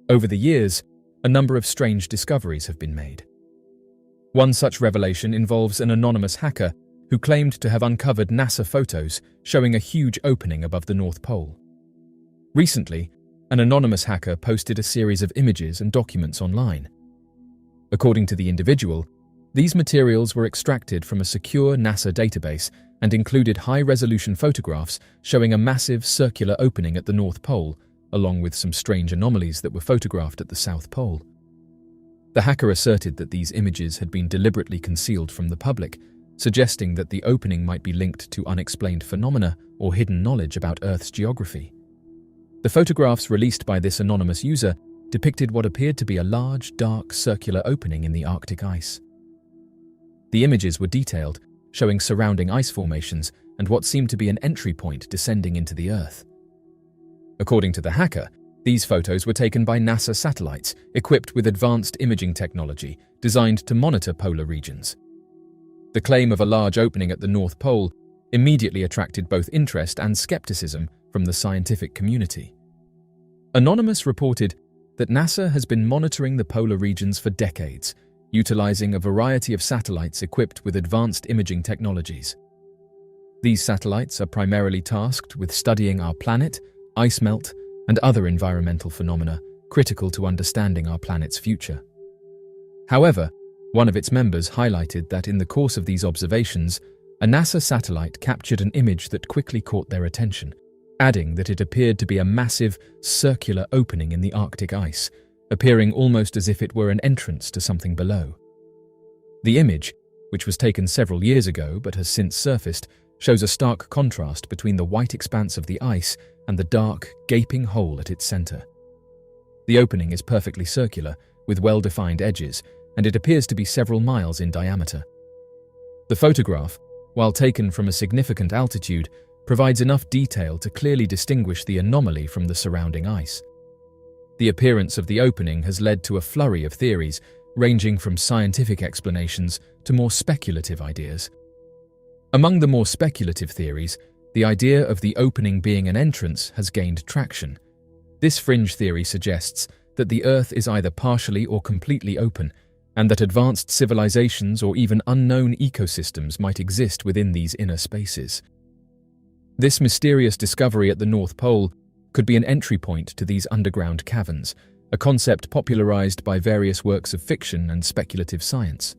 Over the years, a number of strange discoveries have been made. One such revelation involves an anonymous hacker who claimed to have uncovered NASA photos showing a huge opening above the North Pole. Recently, an anonymous hacker posted a series of images and documents online. According to the individual, these materials were extracted from a secure NASA database and included high-resolution photographs showing a massive circular opening at the North Pole, along with some strange anomalies that were photographed at the South Pole. The hacker asserted that these images had been deliberately concealed from the public, suggesting that the opening might be linked to unexplained phenomena or hidden knowledge about Earth's geography. The photographs released by this anonymous user depicted what appeared to be a large, dark, circular opening in the Arctic ice. The images were detailed, showing surrounding ice formations and what seemed to be an entry point descending into the Earth. According to the hacker, these photos were taken by NASA satellites equipped with advanced imaging technology designed to monitor polar regions. The claim of a large opening at the North Pole immediately attracted both interest and skepticism from the scientific community. Anonymous reported that NASA has been monitoring the polar regions for decades, utilizing a variety of satellites equipped with advanced imaging technologies. These satellites are primarily tasked with studying our planet, ice melt, and other environmental phenomena critical to understanding our planet's future. However, one of its members highlighted that in the course of these observations, a NASA satellite captured an image that quickly caught their attention, adding that it appeared to be a massive, circular opening in the Arctic ice, appearing almost as if it were an entrance to something below. The image, which was taken several years ago but has since surfaced, shows a stark contrast between the white expanse of the ice and the dark, gaping hole at its center. The opening is perfectly circular, with well-defined edges, and it appears to be several miles in diameter. The photograph, while taken from a significant altitude, provides enough detail to clearly distinguish the anomaly from the surrounding ice. The appearance of the opening has led to a flurry of theories, ranging from scientific explanations to more speculative ideas. Among the more speculative theories, the idea of the opening being an entrance has gained traction. This fringe theory suggests that the Earth is either partially or completely open, and that advanced civilizations or even unknown ecosystems might exist within these inner spaces. This mysterious discovery at the North Pole could be an entry point to these underground caverns, a concept popularized by various works of fiction and speculative science.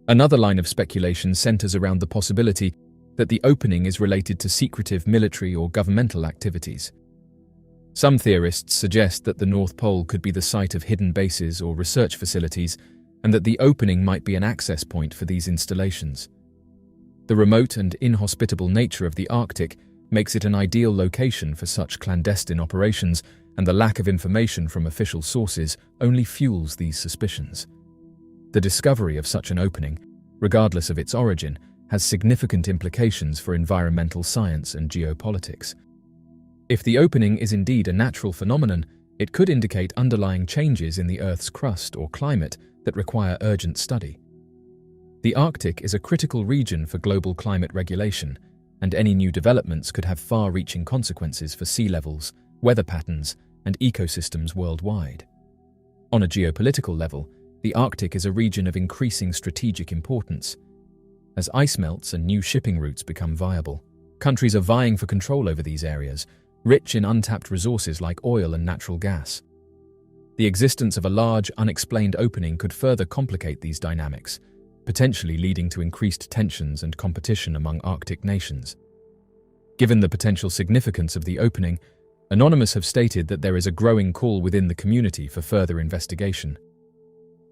Another line of speculation centers around the possibility that the opening is related to secretive military or governmental activities. Some theorists suggest that the North Pole could be the site of hidden bases or research facilities, and that the opening might be an access point for these installations. The remote and inhospitable nature of the Arctic makes it an ideal location for such clandestine operations, and the lack of information from official sources only fuels these suspicions. The discovery of such an opening, regardless of its origin, has significant implications for environmental science and geopolitics. If the opening is indeed a natural phenomenon, it could indicate underlying changes in the Earth's crust or climate that require urgent study. The Arctic is a critical region for global climate regulation, and any new developments could have far-reaching consequences for sea levels, weather patterns, and ecosystems worldwide. On a geopolitical level, the Arctic is a region of increasing strategic importance. As ice melts and new shipping routes become viable, countries are vying for control over these areas, rich in untapped resources like oil and natural gas. The existence of a large, unexplained opening could further complicate these dynamics, potentially leading to increased tensions and competition among Arctic nations. Given the potential significance of the opening, Anonymous have stated that there is a growing call within the community for further investigation.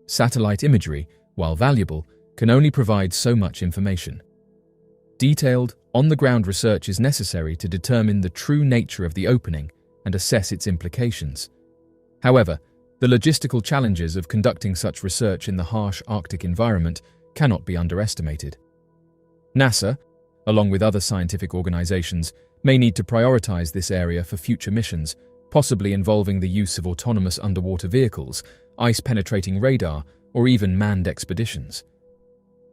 Satellite imagery, while valuable, can only provide so much information. Detailed, on-the-ground research is necessary to determine the true nature of the opening and assess its implications. However, the logistical challenges of conducting such research in the harsh Arctic environment cannot be underestimated. NASA, along with other scientific organizations, may need to prioritize this area for future missions, possibly involving the use of autonomous underwater vehicles, ice-penetrating radar, or even manned expeditions.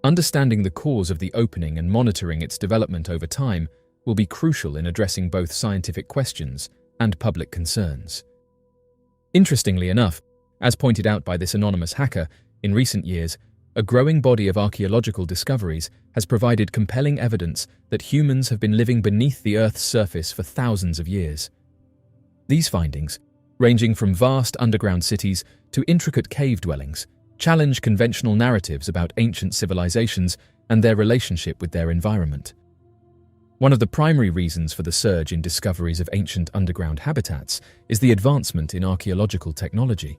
Understanding the cause of the opening and monitoring its development over time will be crucial in addressing both scientific questions and public concerns. Interestingly enough, as pointed out by this anonymous hacker, in recent years, a growing body of archaeological discoveries has provided compelling evidence that humans have been living beneath the Earth's surface for thousands of years. These findings, ranging from vast underground cities to intricate cave dwellings, challenge conventional narratives about ancient civilizations and their relationship with their environment. One of the primary reasons for the surge in discoveries of ancient underground habitats is the advancement in archaeological technology.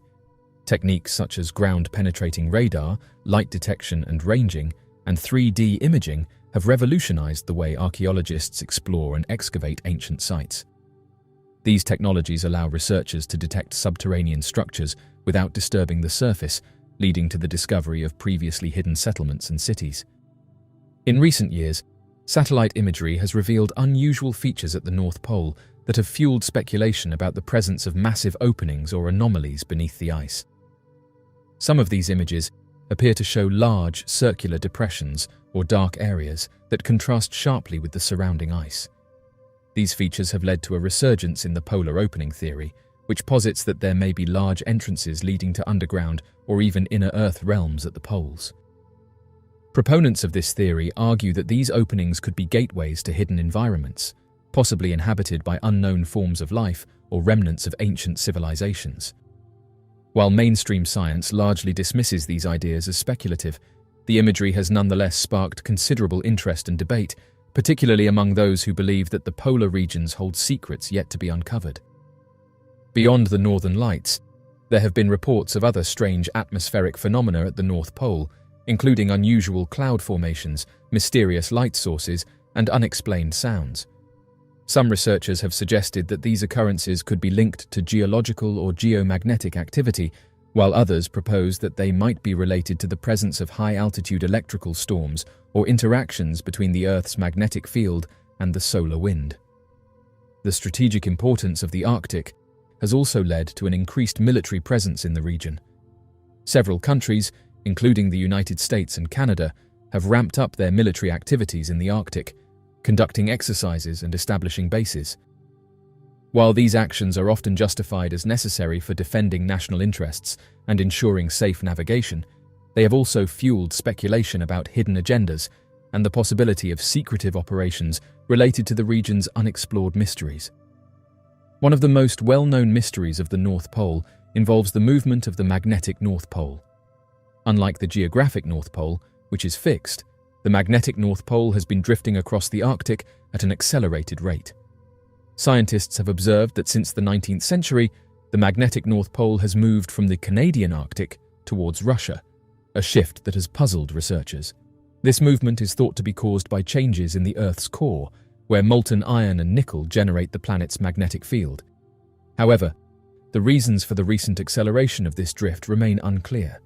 Techniques such as ground-penetrating radar, light detection and ranging, and 3D imaging have revolutionized the way archaeologists explore and excavate ancient sites. These technologies allow researchers to detect subterranean structures without disturbing the surface, leading to the discovery of previously hidden settlements and cities. In recent years, satellite imagery has revealed unusual features at the North Pole that have fueled speculation about the presence of massive openings or anomalies beneath the ice. Some of these images appear to show large, circular depressions or dark areas that contrast sharply with the surrounding ice. These features have led to a resurgence in the polar opening theory, which posits that there may be large entrances leading to underground or even inner Earth realms at the poles. Proponents of this theory argue that these openings could be gateways to hidden environments, possibly inhabited by unknown forms of life or remnants of ancient civilizations. While mainstream science largely dismisses these ideas as speculative, the imagery has nonetheless sparked considerable interest and debate, particularly among those who believe that the polar regions hold secrets yet to be uncovered. Beyond the northern lights, there have been reports of other strange atmospheric phenomena at the North Pole, including unusual cloud formations, mysterious light sources, and unexplained sounds. Some researchers have suggested that these occurrences could be linked to geological or geomagnetic activity, while others propose that they might be related to the presence of high-altitude electrical storms or interactions between the Earth's magnetic field and the solar wind. The strategic importance of the Arctic has also led to an increased military presence in the region. Several countries, including the United States and Canada, have ramped up their military activities in the Arctic, conducting exercises and establishing bases. While these actions are often justified as necessary for defending national interests and ensuring safe navigation, they have also fueled speculation about hidden agendas and the possibility of secretive operations related to the region's unexplored mysteries. One of the most well-known mysteries of the North Pole involves the movement of the magnetic North Pole. Unlike the geographic North Pole, which is fixed, the magnetic North Pole has been drifting across the Arctic at an accelerated rate. Scientists have observed that since the 19th century, the magnetic North Pole has moved from the Canadian Arctic towards Russia, a shift that has puzzled researchers. This movement is thought to be caused by changes in the Earth's core, where molten iron and nickel generate the planet's magnetic field. However, the reasons for the recent acceleration of this drift remain unclear.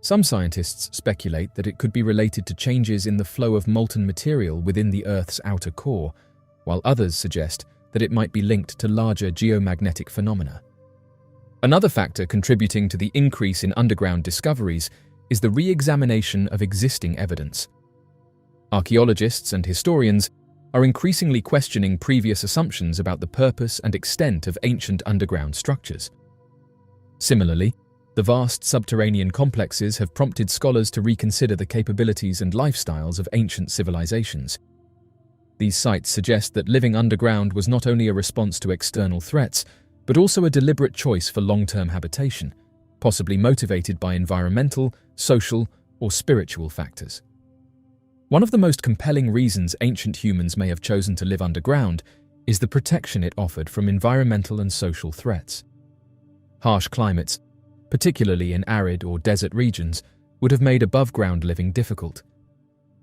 Some scientists speculate that it could be related to changes in the flow of molten material within the Earth's outer core, while others suggest that it might be linked to larger geomagnetic phenomena. Another factor contributing to the increase in underground discoveries is the re-examination of existing evidence. Archaeologists and historians are increasingly questioning previous assumptions about the purpose and extent of ancient underground structures. Similarly, the vast subterranean complexes have prompted scholars to reconsider the capabilities and lifestyles of ancient civilizations. These sites suggest that living underground was not only a response to external threats, but also a deliberate choice for long-term habitation, possibly motivated by environmental, social, or spiritual factors. One of the most compelling reasons ancient humans may have chosen to live underground is the protection it offered from environmental and social threats. Harsh climates, particularly in arid or desert regions, would have made above-ground living difficult.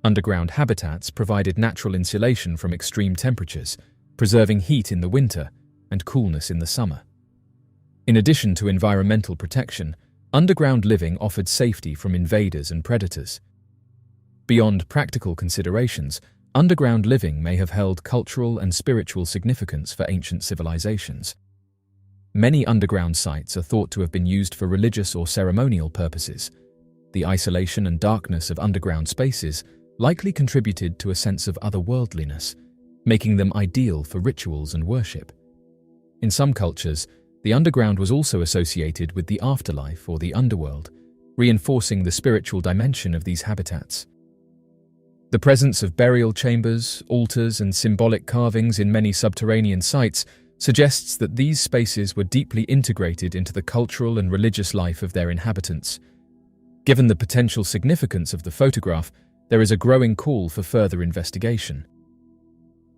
Underground habitats provided natural insulation from extreme temperatures, preserving heat in the winter and coolness in the summer. In addition to environmental protection, underground living offered safety from invaders and predators. Beyond practical considerations, underground living may have held cultural and spiritual significance for ancient civilizations. Many underground sites are thought to have been used for religious or ceremonial purposes. The isolation and darkness of underground spaces likely contributed to a sense of otherworldliness, making them ideal for rituals and worship. In some cultures, The underground was also associated with the afterlife or the underworld, reinforcing the spiritual dimension of these habitats. The presence of burial chambers, altars, and symbolic carvings in many subterranean sites suggests that these spaces were deeply integrated into the cultural and religious life of their inhabitants. Given the potential significance of the photograph, there is a growing call for further investigation.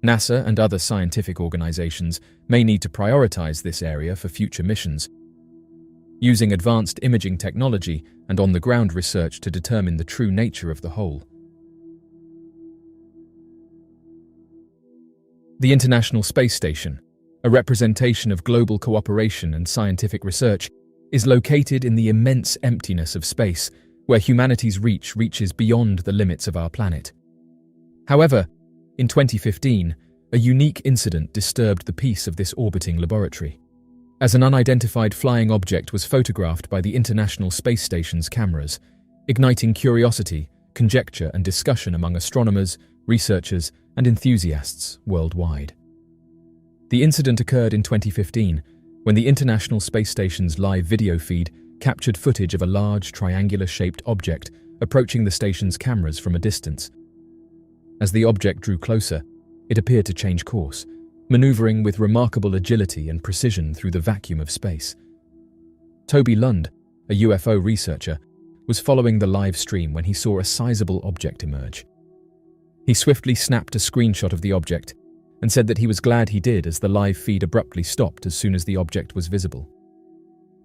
NASA and other scientific organizations may need to prioritize this area for future missions, using advanced imaging technology and on-the-ground research to determine the true nature of the whole. The International Space Station, a representation of global cooperation and scientific research, is located in the immense emptiness of space, where humanity's reach reaches beyond the limits of our planet. However, in 2015, a unique incident disturbed the peace of this orbiting laboratory, as an unidentified flying object was photographed by the International Space Station's cameras, igniting curiosity, conjecture, and discussion among astronomers, researchers, and enthusiasts worldwide. The incident occurred in 2015, when the International Space Station's live video feed captured footage of a large, triangular-shaped object approaching the station's cameras from a distance. As the object drew closer, it appeared to change course, maneuvering with remarkable agility and precision through the vacuum of space. Toby Lund, a UFO researcher, was following the live stream when he saw a sizable object emerge. He swiftly snapped a screenshot of the object and said that he was glad he did, as the live feed abruptly stopped as soon as the object was visible.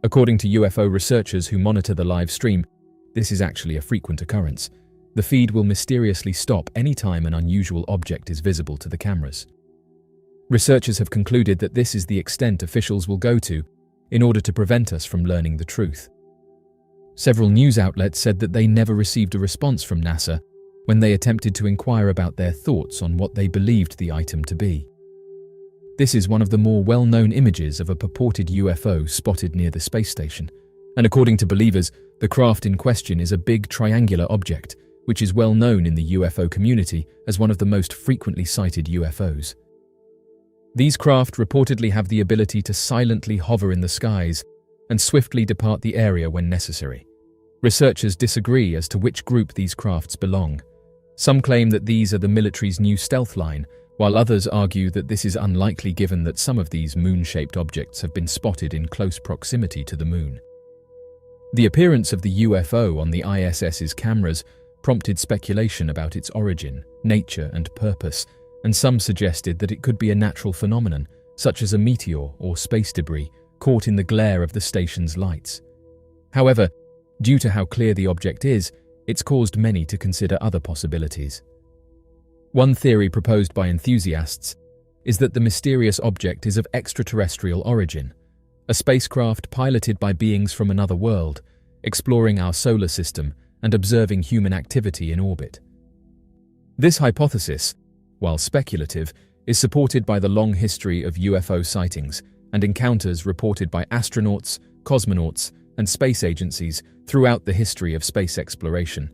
According to UFO researchers who monitor the live stream, this is actually a frequent occurrence. The feed will mysteriously stop any time an unusual object is visible to the cameras. Researchers have concluded that this is the extent officials will go to in order to prevent us from learning the truth. Several news outlets said that they never received a response from NASA when they attempted to inquire about their thoughts on what they believed the item to be. This is one of the more well-known images of a purported UFO spotted near the space station, and according to believers, the craft in question is a big triangular object, which is well known in the UFO community as one of the most frequently sighted UFOs. These craft reportedly have the ability to silently hover in the skies and swiftly depart the area when necessary. Researchers disagree as to which group these crafts belong. Some claim that these are the military's new stealth line, while others argue that this is unlikely given that some of these moon-shaped objects have been spotted in close proximity to the moon. The appearance of the UFO on the ISS's cameras prompted speculation about its origin, nature, and purpose, and some suggested that it could be a natural phenomenon, such as a meteor or space debris caught in the glare of the station's lights. However, due to how clear the object is, it's caused many to consider other possibilities. One theory proposed by enthusiasts is that the mysterious object is of extraterrestrial origin, a spacecraft piloted by beings from another world, exploring our solar system and observing human activity in orbit. This hypothesis, while speculative, is supported by the long history of UFO sightings and encounters reported by astronauts, cosmonauts, and space agencies throughout the history of space exploration.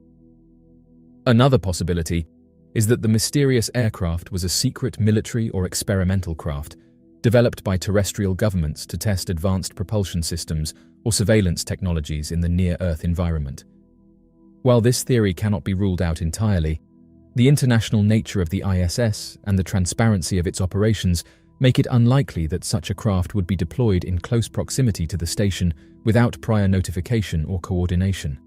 Another possibility is that the mysterious aircraft was a secret military or experimental craft developed by terrestrial governments to test advanced propulsion systems or surveillance technologies in the near-Earth environment. While this theory cannot be ruled out entirely, the international nature of the ISS and the transparency of its operations make it unlikely that such a craft would be deployed in close proximity to the station without prior notification or coordination.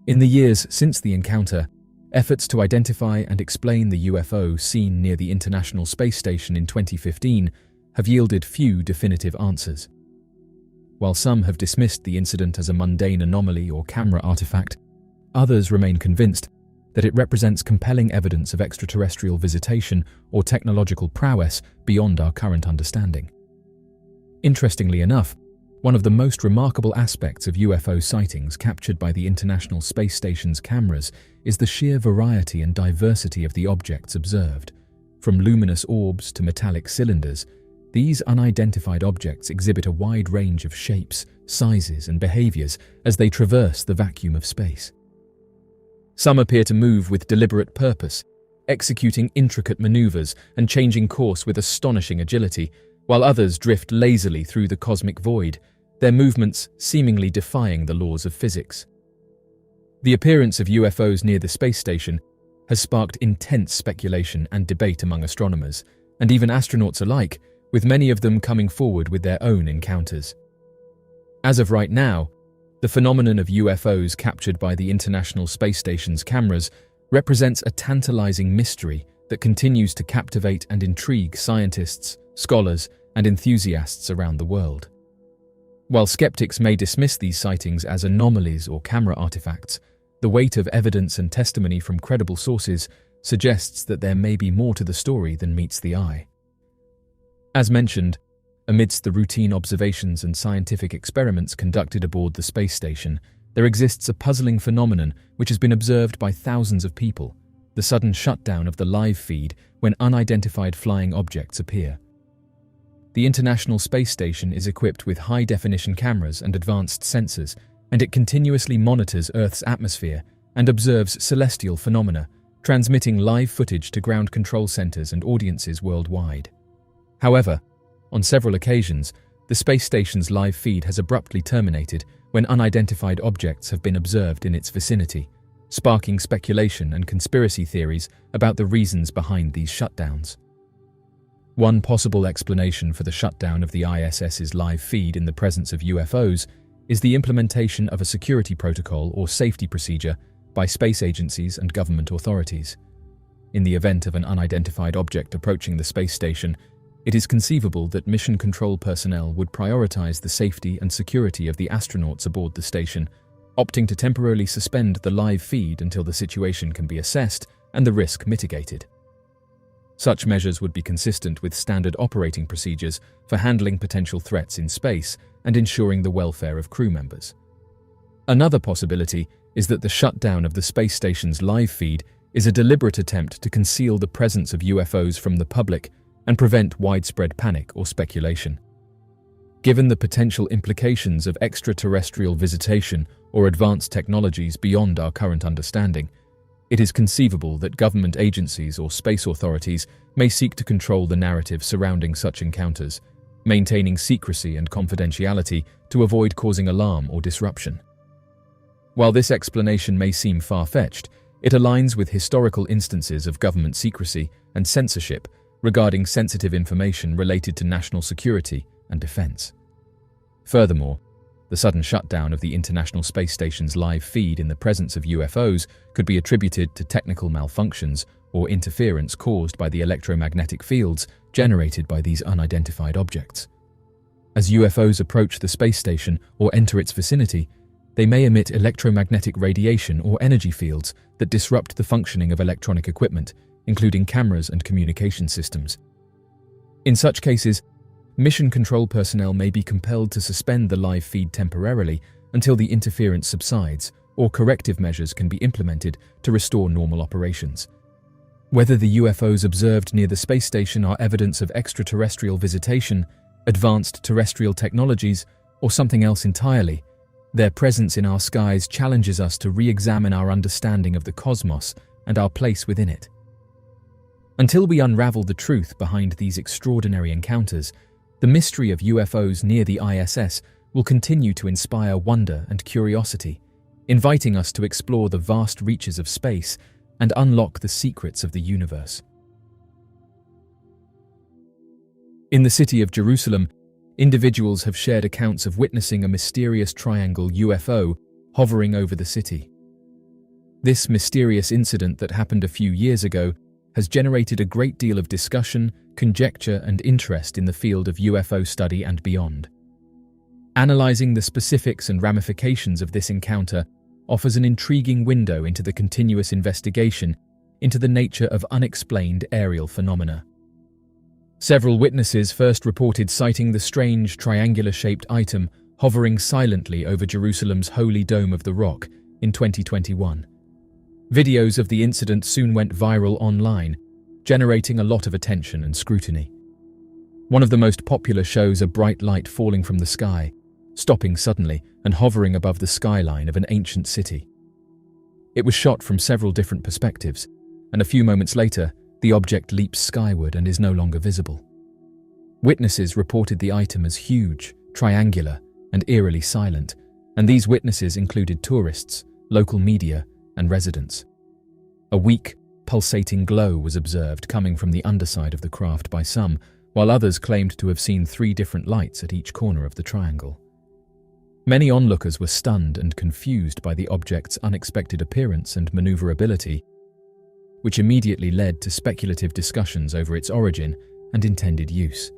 In the years since the encounter, efforts to identify and explain the UFO seen near the International Space Station in 2015 have yielded few definitive answers. While some have dismissed the incident as a mundane anomaly or camera artifact, others remain convinced that it represents compelling evidence of extraterrestrial visitation or technological prowess beyond our current understanding. Interestingly enough, one of the most remarkable aspects of UFO sightings captured by the International Space Station's cameras is the sheer variety and diversity of the objects observed. From luminous orbs to metallic cylinders, these unidentified objects exhibit a wide range of shapes, sizes, and behaviors as they traverse the vacuum of space. Some appear to move with deliberate purpose, executing intricate maneuvers and changing course with astonishing agility, while others drift lazily through the cosmic void, their movements seemingly defying the laws of physics. The appearance of UFOs near the space station has sparked intense speculation and debate among astronomers, and even astronauts alike, with many of them coming forward with their own encounters. As of right now, the phenomenon of UFOs captured by the International Space Station's cameras represents a tantalizing mystery that continues to captivate and intrigue scientists, scholars, and enthusiasts around the world. While skeptics may dismiss these sightings as anomalies or camera artifacts, the weight of evidence and testimony from credible sources suggests that there may be more to the story than meets the eye. As mentioned, amidst the routine observations and scientific experiments conducted aboard the space station, there exists a puzzling phenomenon which has been observed by thousands of people: the sudden shutdown of the live feed when unidentified flying objects appear. The International Space Station is equipped with high-definition cameras and advanced sensors, and it continuously monitors Earth's atmosphere and observes celestial phenomena, transmitting live footage to ground control centers and audiences worldwide. However, on several occasions, the space station's live feed has abruptly terminated when unidentified objects have been observed in its vicinity, sparking speculation and conspiracy theories about the reasons behind these shutdowns. One possible explanation for the shutdown of the ISS's live feed in the presence of UFOs is the implementation of a security protocol or safety procedure by space agencies and government authorities. In the event of an unidentified object approaching the space station, it is conceivable that mission control personnel would prioritize the safety and security of the astronauts aboard the station, opting to temporarily suspend the live feed until the situation can be assessed and the risk mitigated. Such measures would be consistent with standard operating procedures for handling potential threats in space and ensuring the welfare of crew members. Another possibility is that the shutdown of the space station's live feed is a deliberate attempt to conceal the presence of UFOs from the public and prevent widespread panic or speculation. Given the potential implications of extraterrestrial visitation or advanced technologies beyond our current understanding, it is conceivable that government agencies or space authorities may seek to control the narrative surrounding such encounters, maintaining secrecy and confidentiality to avoid causing alarm or disruption. While this explanation may seem far-fetched, it aligns with historical instances of government secrecy and censorship regarding sensitive information related to national security and defense. Furthermore, the sudden shutdown of the International Space Station's live feed in the presence of UFOs could be attributed to technical malfunctions or interference caused by the electromagnetic fields generated by these unidentified objects. As UFOs approach the space station or enter its vicinity, they may emit electromagnetic radiation or energy fields that disrupt the functioning of electronic equipment, including cameras and communication systems. In such cases, mission control personnel may be compelled to suspend the live feed temporarily until the interference subsides, or corrective measures can be implemented to restore normal operations. Whether the UFOs observed near the space station are evidence of extraterrestrial visitation, advanced terrestrial technologies, or something else entirely, their presence in our skies challenges us to re-examine our understanding of the cosmos and our place within it. Until we unravel the truth behind these extraordinary encounters, the mystery of UFOs near the ISS will continue to inspire wonder and curiosity, inviting us to explore the vast reaches of space and unlock the secrets of the universe. In the city of Jerusalem, individuals have shared accounts of witnessing a mysterious triangle UFO hovering over the city. This mysterious incident that happened a few years ago has generated a great deal of discussion, conjecture, and interest in the field of UFO study and beyond. Analyzing the specifics and ramifications of this encounter offers an intriguing window into the continuous investigation into the nature of unexplained aerial phenomena. Several witnesses first reported sighting the strange triangular-shaped item hovering silently over Jerusalem's Holy Dome of the Rock in 2021. Videos of the incident soon went viral online, generating a lot of attention and scrutiny. One of the most popular shows a bright light falling from the sky, stopping suddenly and hovering above the skyline of an ancient city. It was shot from several different perspectives, and a few moments later, the object leaps skyward and is no longer visible. Witnesses reported the item as huge, triangular, and eerily silent, and these witnesses included tourists, local media, and residents. A weak, pulsating glow was observed coming from the underside of the craft by some, while others claimed to have seen 3 different lights at each corner of the triangle. Many onlookers were stunned and confused by the object's unexpected appearance and maneuverability, which immediately led to speculative discussions over its origin and intended use.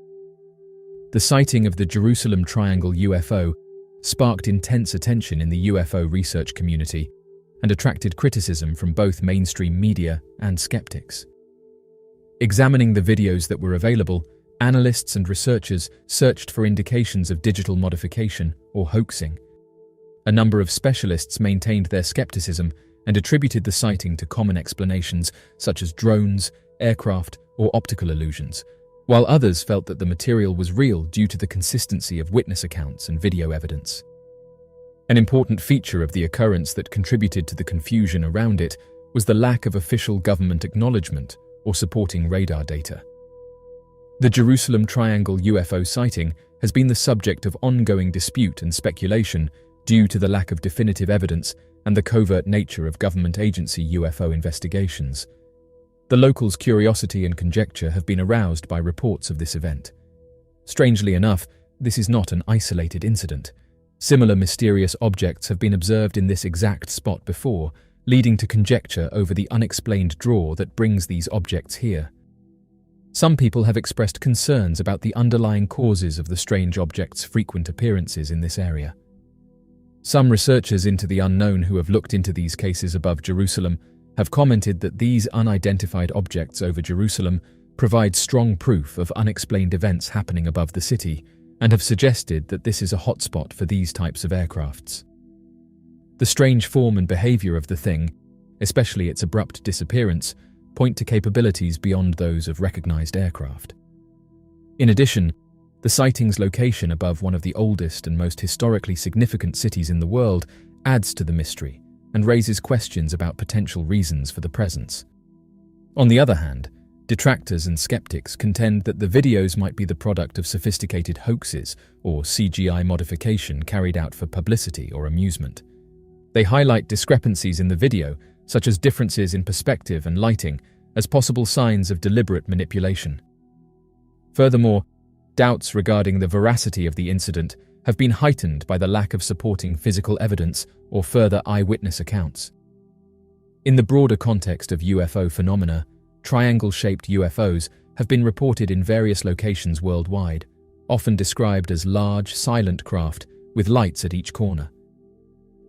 The sighting of the Jerusalem Triangle UFO sparked intense attention in the UFO research community and attracted criticism from both mainstream media and skeptics. Examining the videos that were available, analysts and researchers searched for indications of digital modification or hoaxing. A number of specialists maintained their skepticism and attributed the sighting to common explanations such as drones, aircraft, or optical illusions, while others felt that the material was real due to the consistency of witness accounts and video evidence. An important feature of the occurrence that contributed to the confusion around it was the lack of official government acknowledgement or supporting radar data. The Jerusalem Triangle UFO sighting has been the subject of ongoing dispute and speculation due to the lack of definitive evidence and the covert nature of government agency UFO investigations. The locals' curiosity and conjecture have been aroused by reports of this event. Strangely enough, this is not an isolated incident. Similar mysterious objects have been observed in this exact spot before, leading to conjecture over the unexplained draw that brings these objects here. Some people have expressed concerns about the underlying causes of the strange objects' frequent appearances in this area. Some researchers into the unknown who have looked into these cases above Jerusalem have commented that these unidentified objects over Jerusalem provide strong proof of unexplained events happening above the city, and have suggested that this is a hotspot for these types of aircrafts. The strange form and behavior of the thing, especially its abrupt disappearance, point to capabilities beyond those of recognized aircraft. In addition, the sighting's location above one of the oldest and most historically significant cities in the world adds to the mystery and raises questions about potential reasons for the presence. On the other hand, detractors and skeptics contend that the videos might be the product of sophisticated hoaxes or CGI modification carried out for publicity or amusement. They highlight discrepancies in the video, such as differences in perspective and lighting, as possible signs of deliberate manipulation. Furthermore, doubts regarding the veracity of the incident have been heightened by the lack of supporting physical evidence or further eyewitness accounts. In the broader context of UFO phenomena, triangle-shaped UFOs have been reported in various locations worldwide, often described as large, silent craft with lights at each corner.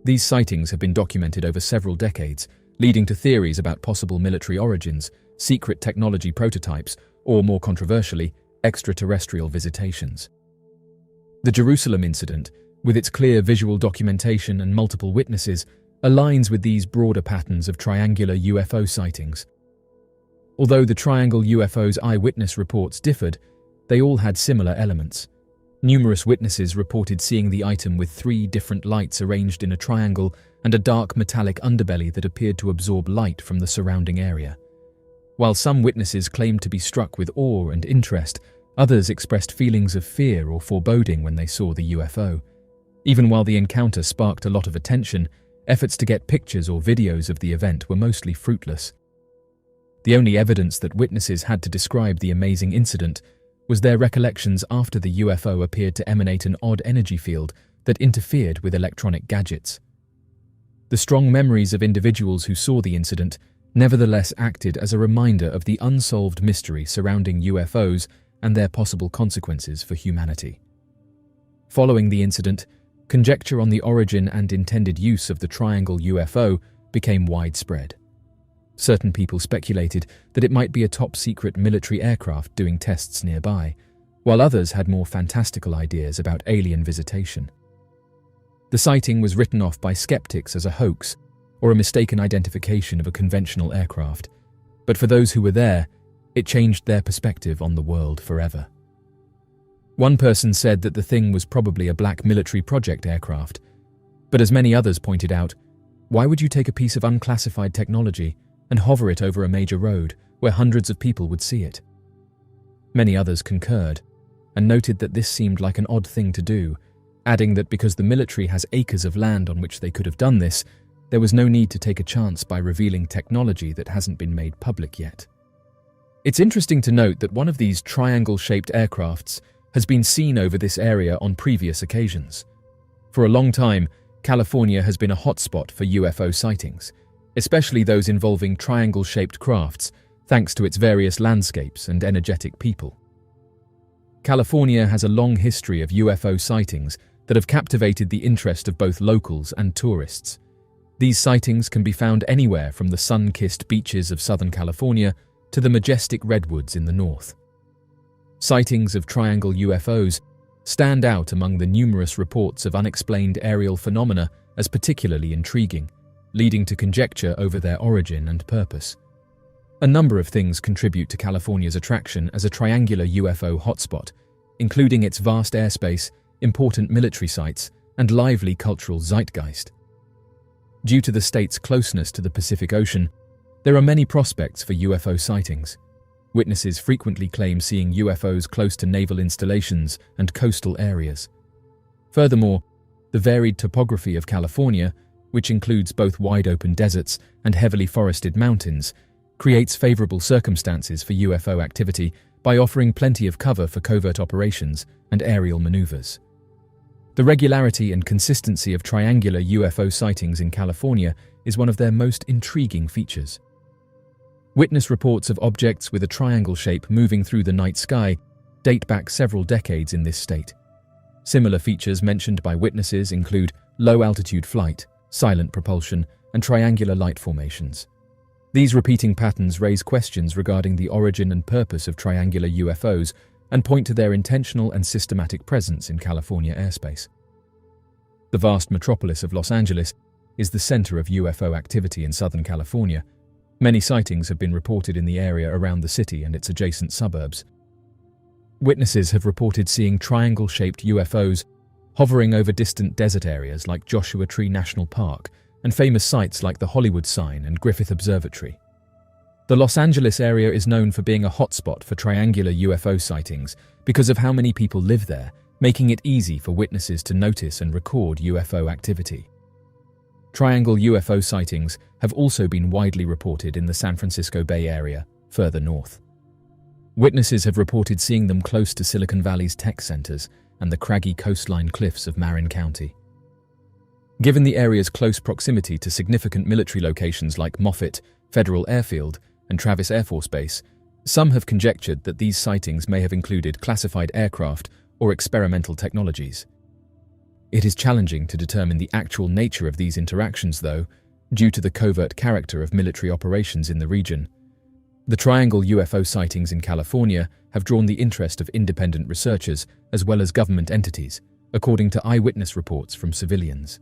These sightings have been documented over several decades, leading to theories about possible military origins, secret technology prototypes, or more controversially, extraterrestrial visitations. The Jerusalem incident, with its clear visual documentation and multiple witnesses, aligns with these broader patterns of triangular UFO sightings. Although the Triangle UFO's eyewitness reports differed, they all had similar elements. Numerous witnesses reported seeing the item with 3 different lights arranged in a triangle and a dark metallic underbelly that appeared to absorb light from the surrounding area. While some witnesses claimed to be struck with awe and interest, others expressed feelings of fear or foreboding when they saw the UFO. Even while the encounter sparked a lot of attention, efforts to get pictures or videos of the event were mostly fruitless. The only evidence that witnesses had to describe the amazing incident was their recollections after the UFO appeared to emanate an odd energy field that interfered with electronic gadgets. The strong memories of individuals who saw the incident nevertheless acted as a reminder of the unsolved mystery surrounding UFOs and their possible consequences for humanity. Following the incident, conjecture on the origin and intended use of the Triangle UFO became widespread. Certain people speculated that it might be a top-secret military aircraft doing tests nearby, while others had more fantastical ideas about alien visitation. The sighting was written off by skeptics as a hoax or a mistaken identification of a conventional aircraft, but for those who were there, it changed their perspective on the world forever. One person said that the thing was probably a black military project aircraft, but as many others pointed out, why would you take a piece of unclassified technology and hover it over a major road where hundreds of people would see it? Many others concurred. and noted that this seemed like an odd thing to do, adding that because the military has acres of land on which they could have done this, there was no need to take a chance by revealing technology that hasn't been made public yet. It's interesting to note that one of these triangle-shaped aircrafts has been seen over this area on previous occasions. For a long time, California has been a hotspot for UFO sightings, especially those involving triangle-shaped crafts, thanks to its various landscapes and energetic people. California has a long history of UFO sightings that have captivated the interest of both locals and tourists. These sightings can be found anywhere from the sun-kissed beaches of Southern California to the majestic redwoods in the north. Sightings of triangle UFOs stand out among the numerous reports of unexplained aerial phenomena as particularly intriguing, leading to conjecture over their origin and purpose. A number of things contribute to California's attraction as a triangular UFO hotspot, including its vast airspace, important military sites, and lively cultural zeitgeist. Due to the state's closeness to the Pacific Ocean, there are many prospects for UFO sightings. Witnesses frequently claim seeing UFOs close to naval installations and coastal areas. Furthermore, the varied topography of California, which includes both wide-open deserts and heavily forested mountains, creates favorable circumstances for UFO activity by offering plenty of cover for covert operations and aerial maneuvers. The regularity and consistency of triangular UFO sightings in California is one of their most intriguing features. Witness reports of objects with a triangle shape moving through the night sky date back several decades in this state. Similar features mentioned by witnesses include low-altitude flight, silent propulsion, and triangular light formations. These repeating patterns raise questions regarding the origin and purpose of triangular UFOs and point to their intentional and systematic presence in California airspace. The vast metropolis of Los Angeles is the center of UFO activity in Southern California. Many sightings have been reported in the area around the city and its adjacent suburbs. Witnesses have reported seeing triangle-shaped UFOs hovering over distant desert areas like Joshua Tree National Park and famous sites like the Hollywood Sign and Griffith Observatory. The Los Angeles area is known for being a hotspot for triangular UFO sightings because of how many people live there, making it easy for witnesses to notice and record UFO activity. Triangle UFO sightings have also been widely reported in the San Francisco Bay Area, further north. Witnesses have reported seeing them close to Silicon Valley's tech centers and the craggy coastline cliffs of Marin County. Given the area's close proximity to significant military locations like Moffett Federal Airfield and Travis Air Force Base, some have conjectured that these sightings may have included classified aircraft or experimental technologies. It is challenging to determine the actual nature of these interactions, though, due to the covert character of military operations in the region. The triangle UFO sightings in California have drawn the interest of independent researchers as well as government entities, according to eyewitness reports from civilians.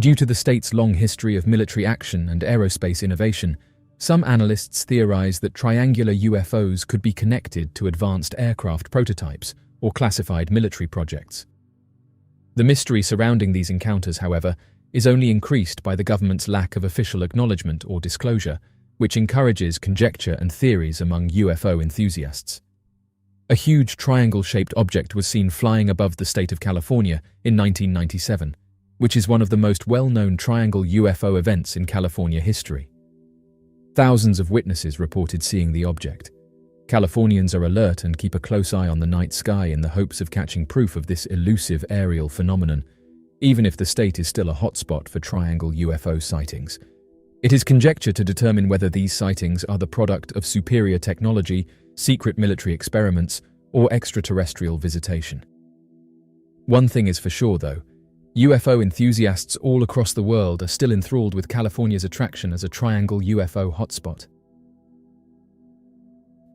Due to the state's long history of military action and aerospace innovation, some analysts theorize that triangular UFOs could be connected to advanced aircraft prototypes or classified military projects. The mystery surrounding these encounters, however, is only increased by the government's lack of official acknowledgement or disclosure, which encourages conjecture and theories among UFO enthusiasts. A huge triangle-shaped object was seen flying above the state of California in 1997, which is one of the most well-known triangle UFO events in California history. Thousands of witnesses reported seeing the object. Californians are alert and keep a close eye on the night sky in the hopes of catching proof of this elusive aerial phenomenon, even if the state is still a hotspot for triangle UFO sightings. It is conjecture to determine whether these sightings are the product of superior technology, secret military experiments, or extraterrestrial visitation. One thing is for sure, though. UFO enthusiasts all across the world are still enthralled with California's attraction as a triangle UFO hotspot.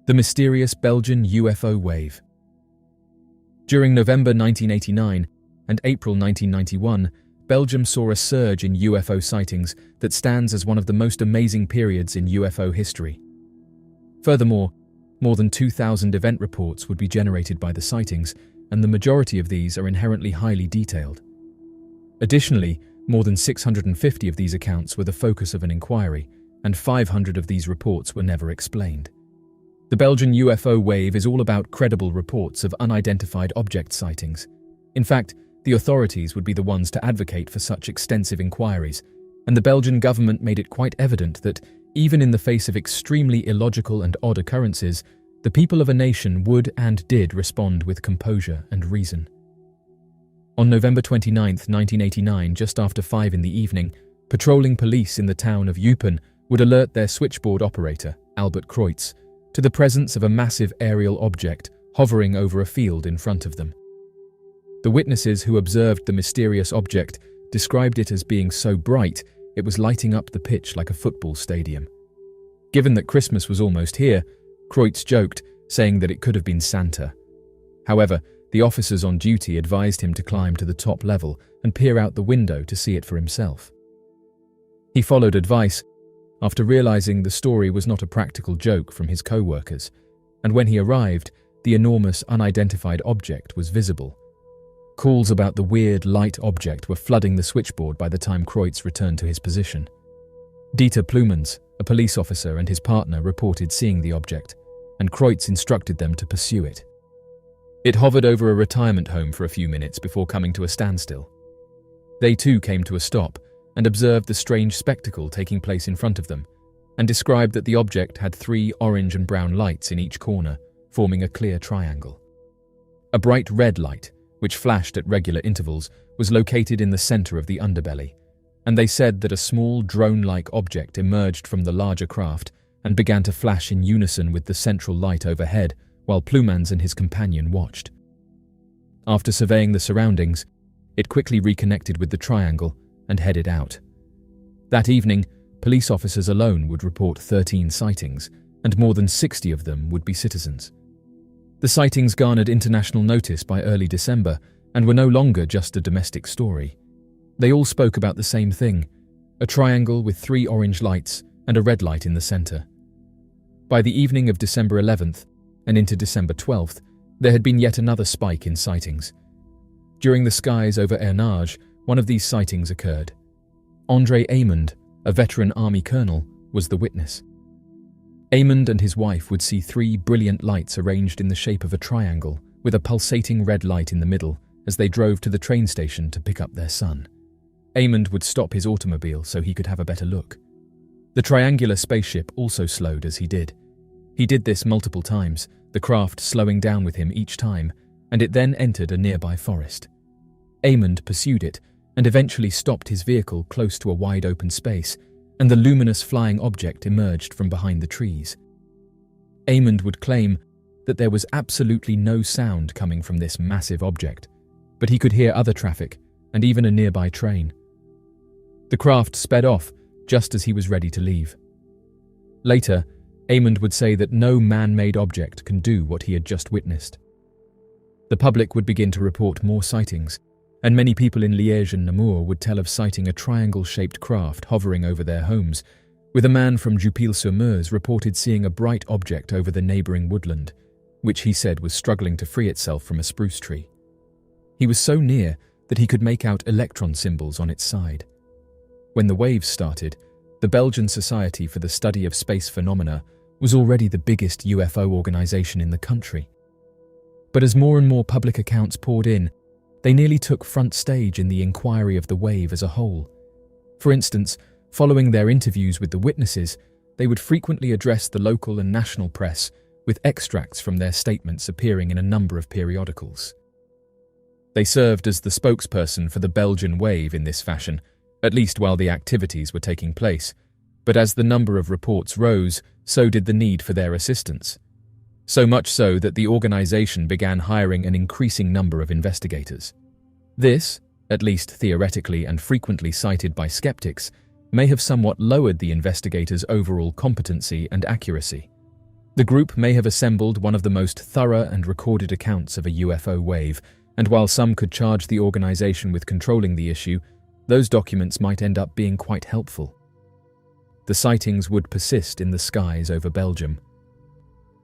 The mysterious Belgian UFO Wave. During November 1989 and April 1991, Belgium saw a surge in UFO sightings that stands as one of the most amazing periods in UFO history. Furthermore, more than 2,000 event reports would be generated by the sightings, and the majority of these are inherently highly detailed. Additionally, more than 650 of these accounts were the focus of an inquiry, and 500 of these reports were never explained. The Belgian UFO Wave is all about credible reports of unidentified object sightings. In fact, the authorities would be the ones to advocate for such extensive inquiries, and the Belgian government made it quite evident that, even in the face of extremely illogical and odd occurrences, the people of a nation would and did respond with composure and reason. On November 29, 1989, just after 5 in the evening, patrolling police in the town of Eupen would alert their switchboard operator, Albert Kreutz, to the presence of a massive aerial object hovering over a field in front of them. The witnesses who observed the mysterious object described it as being so bright it was lighting up the pitch like a football stadium. Given that Christmas was almost here, Kreutz joked, saying that it could have been Santa. However, the officers on duty advised him to climb to the top level and peer out the window to see it for himself. He followed advice, after realizing the story was not a practical joke from his co-workers, and when he arrived, the enormous unidentified object was visible. Calls about the weird light object were flooding the switchboard by the time Kreutz returned to his position. Dieter Plumans, a police officer, and his partner reported seeing the object, and Kreutz instructed them to pursue it. It hovered over a retirement home for a few minutes before coming to a standstill. They too came to a stop and observed the strange spectacle taking place in front of them, and described that the object had 3 orange and brown lights in each corner, forming a clear triangle. A bright red light, which flashed at regular intervals, was located in the center of the underbelly, and they said that a small drone-like object emerged from the larger craft and began to flash in unison with the central light overhead while Plumans and his companion watched. After surveying the surroundings, it quickly reconnected with the triangle and headed out. That evening, police officers alone would report 13 sightings, and more than 60 of them would be citizens. The sightings garnered international notice by early December and were no longer just a domestic story. They all spoke about the same thing, a triangle with 3 orange lights and a red light in the center. By the evening of December 11th and into December 12th, there had been yet another spike in sightings. During the skies over Ernage, one of these sightings occurred. André Aymond, a veteran army colonel, was the witness. Aymond and his wife would see 3 brilliant lights arranged in the shape of a triangle, with a pulsating red light in the middle, as they drove to the train station to pick up their son. Aymond would stop his automobile so he could have a better look. The triangular spaceship also slowed as he did. He did this multiple times, the craft slowing down with him each time, and it then entered a nearby forest. Aymond pursued it, and eventually stopped his vehicle close to a wide open space, and the luminous flying object emerged from behind the trees. Aymond would claim that there was absolutely no sound coming from this massive object, but he could hear other traffic and even a nearby train. The craft sped off just as he was ready to leave. Later, Aymond would say that no man-made object can do what he had just witnessed. The public would begin to report more sightings, and many people in Liège and Namur would tell of sighting a triangle-shaped craft hovering over their homes, with a man from Goupil-sur-Meuse reported seeing a bright object over the neighbouring woodland, which he said was struggling to free itself from a spruce tree. He was so near that he could make out electron symbols on its side. When the waves started, the Belgian Society for the Study of Space Phenomena was already the biggest UFO organisation in the country. But as more and more public accounts poured in, they nearly took front stage in the inquiry of the wave as a whole. For instance, following their interviews with the witnesses, they would frequently address the local and national press with extracts from their statements appearing in a number of periodicals. They served as the spokesperson for the Belgian Wave in this fashion, at least while the activities were taking place, but as the number of reports rose, so did the need for their assistance. So much so that the organisation began hiring an increasing number of investigators. This, at least theoretically and frequently cited by skeptics, may have somewhat lowered the investigators' overall competency and accuracy. The group may have assembled one of the most thorough and recorded accounts of a UFO wave, and while some could charge the organisation with controlling the issue, those documents might end up being quite helpful. The sightings would persist in the skies over Belgium.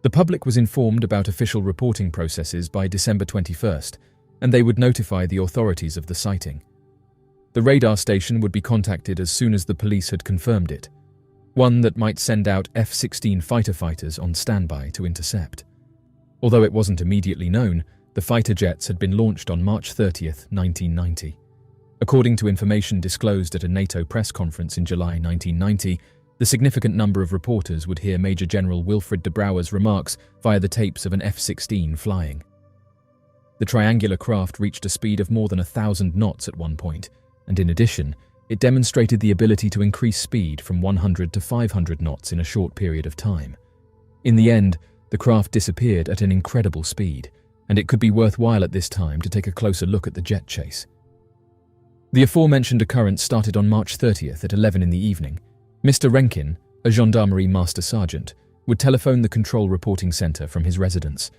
The public was informed about official reporting processes by December 21st, and they would notify the authorities of the sighting. The radar station would be contacted as soon as the police had confirmed it. one that might send out F-16 fighter fighters on standby to intercept. Although it wasn't immediately known, the fighter jets had been launched on March 30th, 1990. According to information disclosed at a NATO press conference in July 1990, the significant number of reporters would hear Major General Wilfred de Brouwer's remarks via the tapes of an F-16 flying. The triangular craft reached a speed of more than 1,000 knots at one point, and in addition, it demonstrated the ability to increase speed from 100 to 500 knots in a short period of time. In the end, the craft disappeared at an incredible speed, and it could be worthwhile at this time to take a closer look at the jet chase. The aforementioned occurrence started on March 30th at 11 in the evening. Mr. Rankin, a gendarmerie master sergeant, would telephone the control reporting center from his residence,